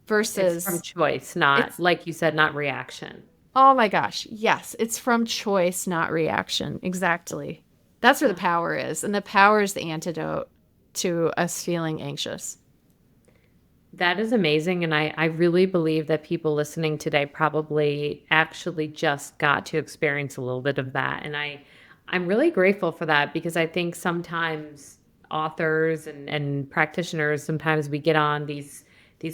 Speaker 2: Versus,
Speaker 1: It's from choice, not, like you said, not reaction.
Speaker 2: oh my gosh, yes, it's from choice, not reaction. Exactly. That's where the power is. And the power is the antidote to us feeling anxious.
Speaker 1: That is amazing. And I really believe that people listening today probably actually just got to experience a little bit of that. And I'm really grateful for that, because I think sometimes authors and practitioners, sometimes we get on these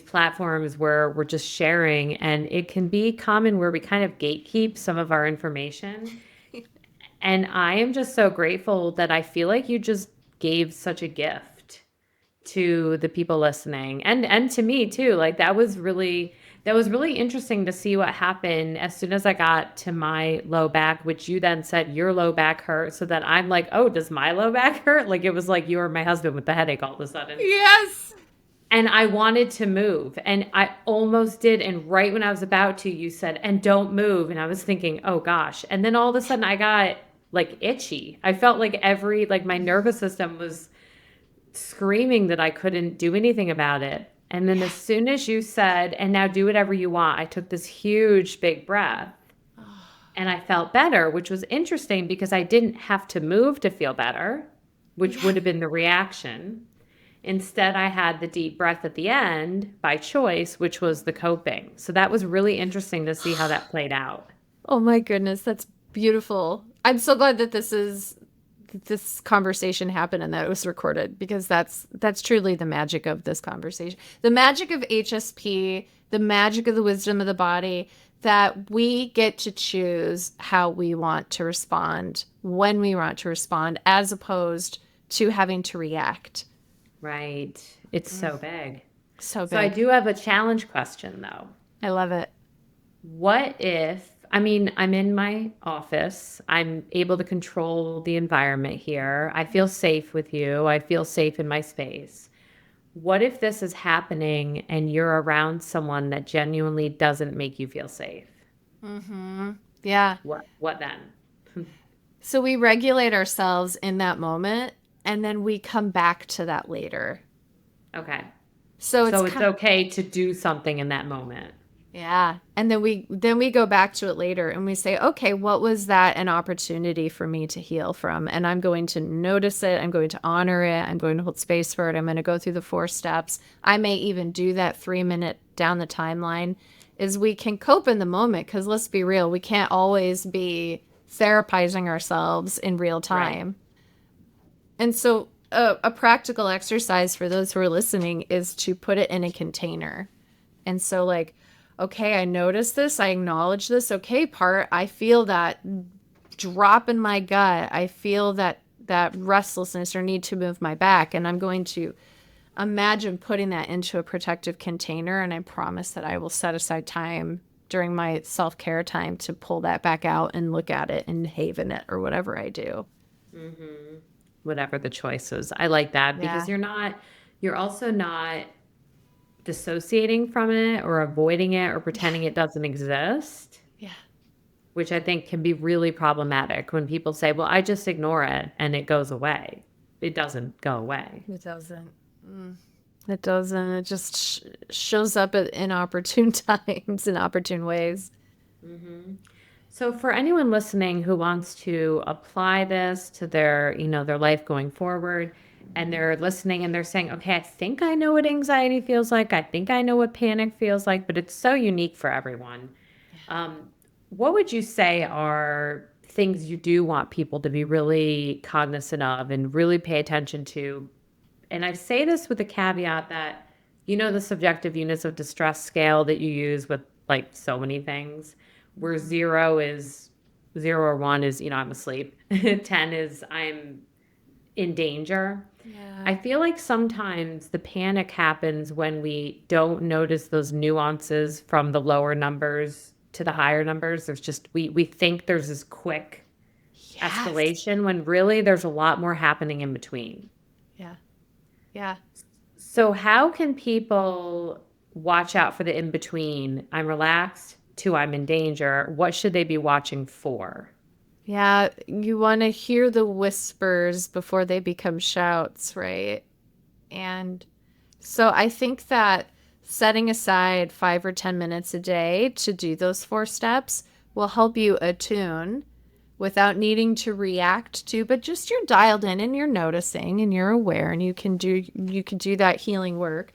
Speaker 1: platforms where we're just sharing, and it can be common where we kind of gatekeep some of our information. And I am just so grateful that I feel like you just gave such a gift to the people listening, and to me too. Like that was really interesting to see what happened as soon as I got to my low back, which you then said your low back hurt. So that I'm like, oh, does my low back hurt? Like it was like you were my husband with the headache all of a sudden.
Speaker 2: Yes.
Speaker 1: And I wanted to move, and I almost did. And right when I was about to, you said, and don't move. And I was thinking, oh gosh. And then all of a sudden I got like itchy. I felt like my nervous system was screaming that I couldn't do anything about it. And then as soon as you said, and now do whatever you want, I took this huge big breath and I felt better, which was interesting because I didn't have to move to feel better, which would have been the reaction. Instead, I had the deep breath at the end by choice, which was the coping. So that was really interesting to see how that played out.
Speaker 2: Oh my goodness, that's beautiful. I'm so glad that this conversation happened and that it was recorded, because that's truly the magic of this conversation. The magic of HSP, the magic of the wisdom of the body, that we get to choose how we want to respond, when we want to respond, as opposed to having to react.
Speaker 1: Right. It's so big.
Speaker 2: So big.
Speaker 1: So I do have a challenge question though.
Speaker 2: I love it.
Speaker 1: What if, I'm in my office. I'm able to control the environment here. I feel safe with you. I feel safe in my space. What if this is happening and you're around someone that genuinely doesn't make you feel safe?
Speaker 2: Mm-hmm. Yeah.
Speaker 1: What then?
Speaker 2: So we regulate ourselves in that moment, and then we come back to that later.
Speaker 1: Okay.
Speaker 2: So
Speaker 1: it's okay to do something in that moment.
Speaker 2: Yeah. And then we go back to it later and we say, okay, what was that an opportunity for me to heal from? And I'm going to notice it. I'm going to honor it. I'm going to hold space for it. I'm going to go through the 4 steps. I may even do that 3-minute down the timeline, is we can cope in the moment, because let's be real, we can't always be therapizing ourselves in real time. Right. And so a practical exercise for those who are listening is to put it in a container. And so like, okay, I notice this. I acknowledge this. Okay, I feel that drop in my gut. I feel that restlessness or need to move my back. And I'm going to imagine putting that into a protective container, and I promise that I will set aside time during my self-care time to pull that back out and look at it and haven it or whatever I do.
Speaker 1: Whatever the choice is. I like that because
Speaker 2: Yeah.
Speaker 1: you're also not dissociating from it or avoiding it or
Speaker 2: Yeah.
Speaker 1: pretending it doesn't exist,
Speaker 2: Yeah.
Speaker 1: which I think can be really problematic when people say, well, I just ignore it and it goes away. It doesn't go away.
Speaker 2: It doesn't. It doesn't. It just shows up at inopportune times, in opportune ways.
Speaker 1: So for anyone listening who wants to apply this to their life going forward, and they're listening and they're saying, okay, I think I know what anxiety feels like. I think I know what panic feels like, but it's so unique for everyone. What would you say are things you do want people to be really cognizant of and really pay attention to? And I say this with the caveat that, the subjective units of distress scale that you use with like so many things, where zero or one is, I'm asleep. 10 is I'm in danger. I
Speaker 2: Yeah.
Speaker 1: feel like sometimes the panic happens when we don't notice those nuances from the lower numbers to the higher numbers. We think there's this quick
Speaker 2: Yes.
Speaker 1: escalation when really there's a lot more happening in between.
Speaker 2: Yeah. Yeah.
Speaker 1: So how can people watch out for the in between? I'm relaxed to I'm in danger. What should they be watching for?
Speaker 2: Yeah. You want to hear the whispers before they become shouts, right? And so I think that setting aside 5 or 10 minutes a day to do those 4 steps will help you attune without needing to react to, but just you're dialed in and you're noticing and you're aware and you can do that healing work.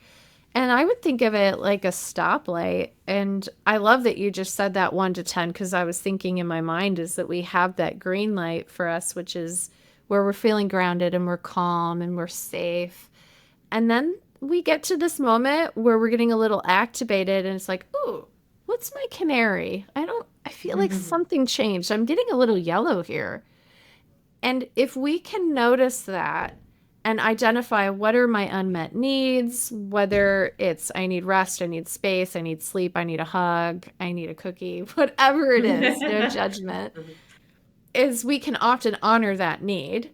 Speaker 2: And I would think of it like a stoplight. And I love that you just said that 1 to 10, because I was thinking in my mind is that we have that green light for us, which is where we're feeling grounded and we're calm and we're safe. And then we get to this moment where we're getting a little activated and it's like, ooh, what's my canary? I feel like something changed. I'm getting a little yellow here. And if we can notice that and identify what are my unmet needs, whether it's I need rest, I need space, I need sleep, I need a hug, I need a cookie, whatever it is, no judgment, is we can often honor that need,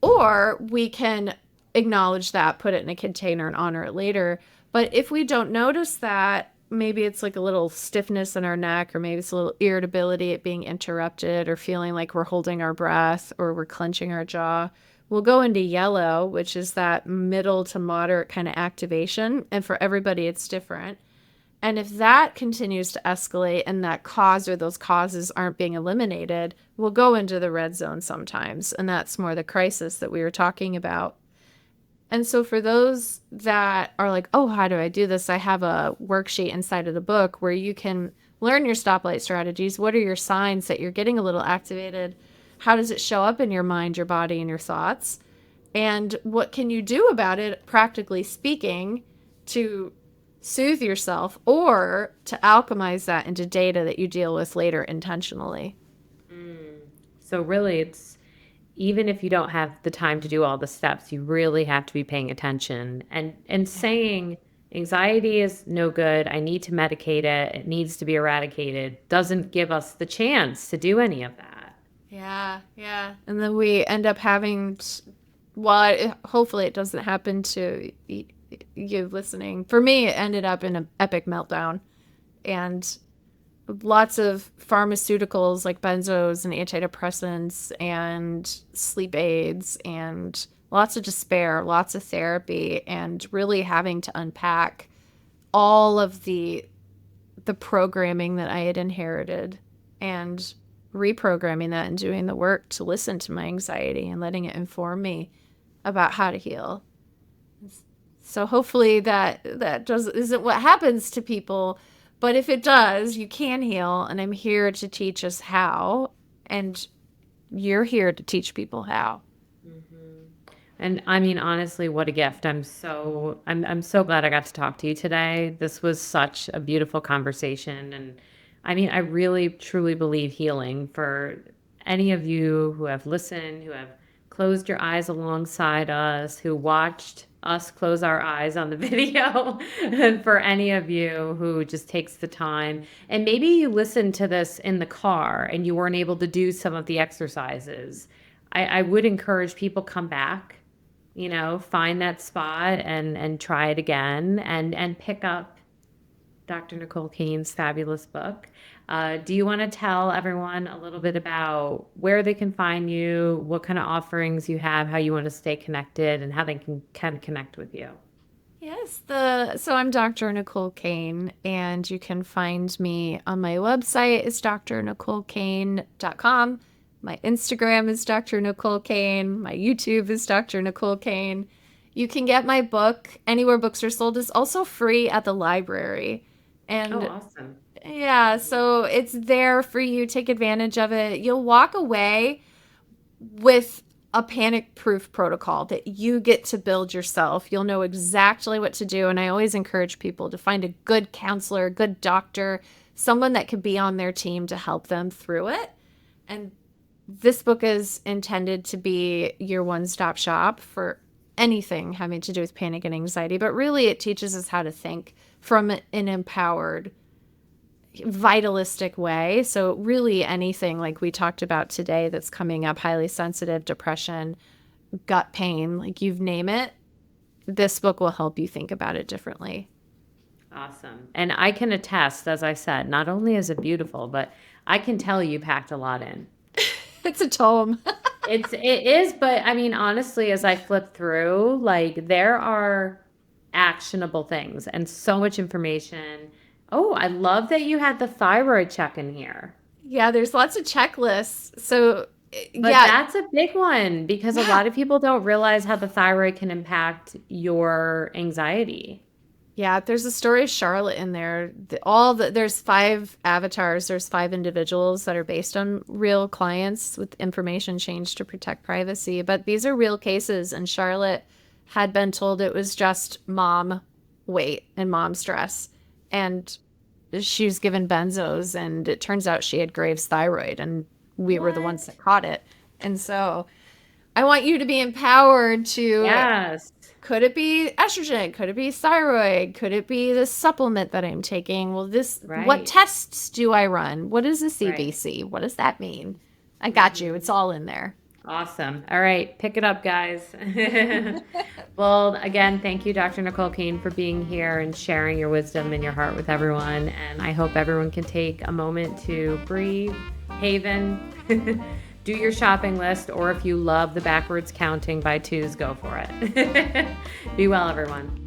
Speaker 2: or we can acknowledge that, put it in a container and honor it later. But if we don't notice that, maybe it's like a little stiffness in our neck, or maybe it's a little irritability at being interrupted, or feeling like we're holding our breath or we're clenching our jaw. We'll go into yellow, which is that middle to moderate kind of activation. And for everybody, it's different. And if that continues to escalate and that cause or those causes aren't being eliminated, we'll go into the red zone sometimes. And that's more the crisis that we were talking about. And so for those that are like, oh, how do I do this? I have a worksheet inside of the book where you can learn your stoplight strategies. What are your signs that you're getting a little activated? How does it show up in your mind, your body, and your thoughts? And what can you do about it, practically speaking, to soothe yourself or to alchemize that into data that you deal with later intentionally?
Speaker 1: So really it's even if you don't have the time to do all the steps, you really have to be paying attention and saying anxiety is no good. I need to medicate it. It needs to be eradicated. Doesn't give us the chance to do any of that.
Speaker 2: Yeah, yeah. And then we end up having, well, hopefully it doesn't happen to you listening. For me, it ended up in an epic meltdown. And lots of pharmaceuticals like benzos and antidepressants and sleep aids and lots of despair, lots of therapy, and really having to unpack all of the programming that I had inherited and reprogramming that and doing the work to listen to my anxiety and letting it inform me about how to heal. So hopefully that isn't what happens to people, but if it does, you can heal, and I'm here to teach us how, and you're here to teach people how.
Speaker 1: And I mean, honestly, what a gift. I'm so glad I got to talk to you today. This was such a beautiful conversation. And I mean, I really truly believe healing for any of you who have listened, who have closed your eyes alongside us, who watched us close our eyes on the video, and for any of you who just takes the time, and maybe you listened to this in the car and you weren't able to do some of the exercises, I would encourage people come back, find that spot and try it again and pick up Dr. Nicole Cain's fabulous book. Do you want to tell everyone a little bit about where they can find you, what kind of offerings you have, how you want to stay connected, and how they can connect with you?
Speaker 2: Yes, so I'm Dr. Nicole Cain, and you can find me on my website is drnicolecain.com. My Instagram is Dr. Nicole Cain. My YouTube is Dr. Nicole Cain. You can get my book anywhere books are sold. It's also free at the library. And
Speaker 1: Awesome.
Speaker 2: yeah, so it's there for you. Take advantage of it. You'll walk away with a panic-proof protocol that you get to build yourself. You'll know exactly what to do. And I always encourage people to find a good counselor, a good doctor, someone that could be on their team to help them through it. And this book is intended to be your one-stop shop for anything having to do with panic and anxiety. But really, it teaches us how to think from an empowered, vitalistic way. So really anything like we talked about today that's coming up, highly sensitive, depression, gut pain, like you name it, this book will help you think about it differently.
Speaker 1: Awesome. And I can attest, as I said, not only is it beautiful, but I can tell you packed a lot in.
Speaker 2: It's a tome.
Speaker 1: It is, but I mean, honestly, as I flip through, like there are actionable things and so much information. Oh, I love that you had the thyroid check in here.
Speaker 2: Yeah, there's lots of checklists. So,
Speaker 1: But that's a big one because a lot of people don't realize how the thyroid can impact your anxiety.
Speaker 2: Yeah, there's a story of Charlotte in there. There's 5 avatars. There's 5 individuals that are based on real clients with information changed to protect privacy. But these are real cases, and Charlotte had been told it was just mom weight and mom stress. And she was given benzos, and it turns out she had Graves' thyroid, and we were the ones that caught it. And so I want you to be empowered to...
Speaker 1: Yes.
Speaker 2: Could it be estrogen? Could it be thyroid? Could it be the supplement that I'm taking? Well, what tests do I run? What is a CBC? What does that mean? I got you. It's all in there.
Speaker 1: Awesome. All right. Pick it up, guys. Well, again, thank you, Dr. Nicole Cain, for being here and sharing your wisdom and your heart with everyone. And I hope everyone can take a moment to breathe, haven, do your shopping list, or if you love the backwards counting by twos, go for it. Be well, everyone.